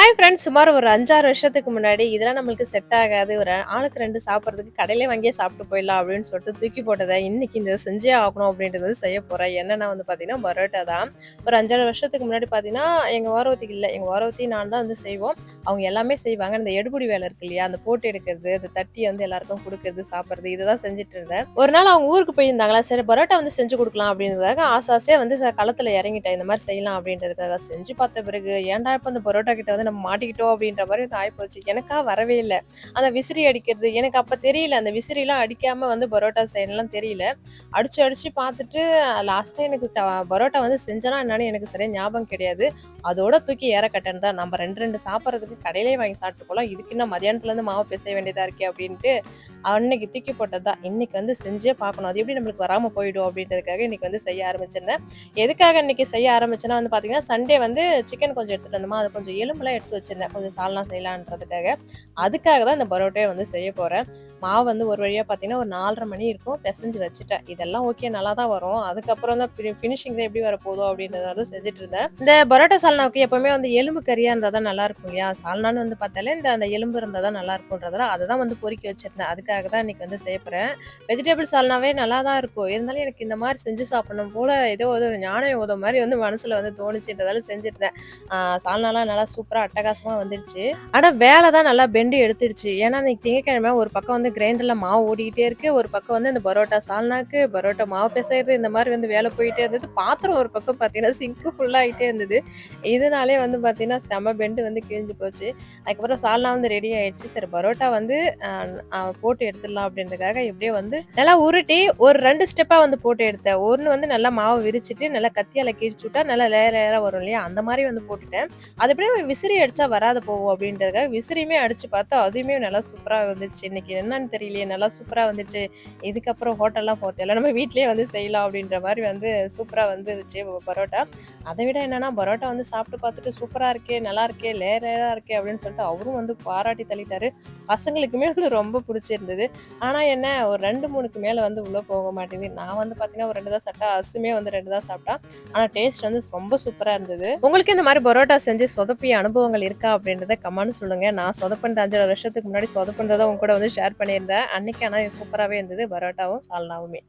Hi friends. சுமார் ஒரு 5, 6 வருஷத்துக்கு முன்னாடி இதெல்லாம் நம்மளுக்கு செட் ஆகாது. ஒரு ஆளுக்கு 2 சாப்பிடுறதுக்கு கடையிலே வாங்கியே சாப்பிட்டு போயிடலாம் அப்படின்னு சொல்லிட்டு தூக்கி போட்டத, இன்னைக்கு இந்த செஞ்சே ஆகணும் அப்படின்றது வந்து செய்ய போறேன். என்னன்னா வந்து பார்த்தீங்கன்னா, பரோட்டா தான். ஒரு 5, 6 வருஷத்துக்கு முன்னாடி பார்த்தீங்கன்னா, எங்க ஓரவத்திக்கு இல்ல. எங்க ஓரவத்தி நான் தான் வந்து செய்வோம். அவங்க எல்லாமே செய்வாங்க. இந்த எடுபிடி வேலை இருக்கு இல்லையா? அந்த போட்டு எடுக்கிறது, அந்த தட்டி வந்து எல்லாருக்கும் குடுக்கறது, சாப்பிடுறது இதுதான் செஞ்சுட்டு இருந்தேன். ஒரு நாள் அவங்க ஊருக்கு போயிருந்தாங்களா, சரி பரோட்டா வந்து செஞ்சு குடுக்கலாம் அப்படின்றதுக்காக ஆசையா வந்து களத்துல இறங்கிட்டேன். இந்த மாரி செய்யலாம் அப்படின்றதுக்காக. செஞ்சு பார்த்த பிறகு, ஏன்டா இப்ப இந்த பரோட்டா கிட்ட வந்து நம்ம மாட்டிக்கிட்டோம் அப்படின்ற மாரி வந்து ஆயிப்போச்சு. எனக்கா வரவே இல்ல. அந்த விசிறி அடிக்கிறது, எனக்கு அப்ப தெரியல. அந்த விசிறிலாம் அடிக்காம வந்து பரோட்டா செய்யணும்லாம் தெரியல. அடிச்சு அடிச்சு பார்த்துட்டு லாஸ்ட்டா எனக்கு பரோட்டா வந்து செஞ்சேனா என்னன்னு எனக்கு சரியா ஞாபகம் கிடையாது. அதோட தூக்கி ஏற கட்டேன் தான். நம்ம 2, 2 சாப்பிடுறதுக்கு கடையிலேயே வாங்கி சாப்பிட்டு போலாம். இதுக்கு என்ன மதியானத்துலேருந்து மாவு பிசைய வேண்டியதா இருக்கே அப்படின்ட்டு, அன்னைக்கு தூக்கி போட்டது தான். இன்னைக்கு வந்து செஞ்சே பார்க்கணும். அது எப்படி நம்மளுக்கு வராம போயிடும் அப்படின்றதுக்காக இன்னைக்கு வந்து செய்ய ஆரம்பிச்சிருந்தேன். எதுக்காக இன்னைக்கு செய்ய ஆரம்பிச்சேன்னா வந்து பார்த்தீங்கன்னா, சண்டே வந்து சிக்கன் கொஞ்சம் எடுத்துட்டு வந்தோமா, அது கொஞ்சம் எலும்பெல்லாம் எடுத்து வச்சிருந்தேன். கொஞ்சம் சால்னா செய்யலான்றதுக்காக. அதுக்காக தான் இந்த பரோட்டாய வந்து செய்ய போறேன். மாவு வந்து ஒரு வழியா பார்த்தீங்கன்னா, ஒரு 4:30 மணி இருக்கும். பெசஞ்சு வச்சுட்டேன். இதெல்லாம் ஓகே நல்லா தான் வரும். அதுக்கப்புறம் தான் ஃபினிஷிங் தான் எப்படி வரப்போதோ அப்படின்றத வந்து செஞ்சுட்டு இருந்தேன். இந்த பரோட்டா சால்னாவுக்கு எப்பவுமே வந்து எலும்பு கறியா இருந்தா தான் நல்லாருக்கும் இல்லையா? சால்னான்னு வந்து பார்த்தாலே அந்த எலும்பு இருந்தா தான் நல்லாருக்குன்றதால, அத தான் வந்து பொறுக்கி வச்சிருந்தேன். அதுக்காக தான் இன்னைக்கு வந்து செய்ய போறேன். வெஜிடபிள் சால்னாவே நல்லா தான் இருக்கும். இருந்தாலும் எனக்கு இந்த மாரி செஞ்சு சாப்பிடணும் போல ஏதோ வந்து ஒரு ஞான யோதம் மாரி வந்து மனசுல வந்து தோணுச்சுன்றதால செஞ்சிருந்தேன். சால்னாலாம் நல்லா சூப்பரா அட்டகாசமா வந்துருச்சு. ஆனா வேலை தான் நல்லா பெண்டு எடுத்துருச்சு. ஏன்னா இன்னைக்கு திங்கட்கிழமை ஒரு பக்கம் வந்து கிரைண்டர்ல மாவு ஓடிக்கிட்டே இருக்கு. ஒரு பக்கம் வந்து இந்த பரோட்டா சால்னாக்கு, பரோட்டா மாவு பிசைறது இந்த மாரி வந்து வேலை போயிட்டே இருந்தது. பாத்திரம் ஒரு பக்கம் பார்த்தீங்கன்னா, சிங்க் ஃபுல்லா ஆயிட்டே இருந்தது. இதனாலயே வந்து பார்த்தீங்கன்னா, செம பெண்டு வந்து கிழிஞ்சு போச்சு. அதுக்கப்புறம் சால்னா வந்து ரெடி ஆயிடுச்சு. சரி பரோட்டா வந்து அ போட்டு எடுத்துடலாம் அப்படின்றதுக்காக எப்படியோ வந்து நல்லா உருட்டி ஒரு 2 ஸ்டெப்பா வந்து போட்டு எடுத்தேன். ஒண்ணு வந்து நல்லா மாவு விரிச்சுட்டு, நல்லா கத்தியால கிழிச்சு விட்டா நல்லா லேயர் லேயரா வரும் இல்லையா? அந்த மாரி வந்து போட்டுட்டேன். அது எப்படியும் விசிறி அடிச்சா வராது போகும் அப்படின்றதுக்காக விசிறியுமே அடிச்சு பார்த்தா, அதுவுமே நல்லா சூப்பரா வந்துருச்சு. இன்னைக்கு என்னன்னு தெரியலையே! நல்லா சூப்பரா வந்துருச்சு. இதுக்கப்புறம் ஹோட்டல்லாம் போ தேவையில்ல. நம்ம வீட்லயே வந்து செய்யலாம் அப்படின்ற மாரி வந்து சூப்பரா வந்துருச்சு பரோட்டா. அத விட என்னன்னா, பரோட்டா வந்து சாப்பிட்டு பார்த்துட்டு சூப்பரா இருக்கே! நல்லா இருக்கே! லேயர் லேயரா இருக்கே! அப்படின்னு சொல்லிட்டு அவரும் வந்து பாராட்டி தள்ளிட்டாரு. பசங்களுக்குமே வந்து ரொம்ப புடிச்சிருந்தது. ஆனா என்ன ஒரு 2, 3க்கு மேல வந்து உள்ள போக மாட்டேங்குது. நான் வந்து பார்த்தீங்கன்னா, ஒரு 2 தான் சாப்பிட்டேன். அசுமே வந்து 2 தான் சாப்பிட்டா. ஆனா டேஸ்ட் வந்து ரொம்ப சூப்பரா இருந்தது. உங்களுக்கு இந்த மாரி பரோட்டா செஞ்சு சொதப்பிய அனுபவங்கள் இருக்கா? அப்படின்றத கமெண்ட்னு சொல்லுங்க. நான் சொதப்புனது 5, 6 வருஷத்துக்கு முன்னாடி சொதப்புனத உங்க கூட வந்து ஷேர் பண்ணியிருந்தேன். அன்னைக்கு ஆனா சூப்பராவே இருந்தது பரோட்டாவும், சால்னாவுமே.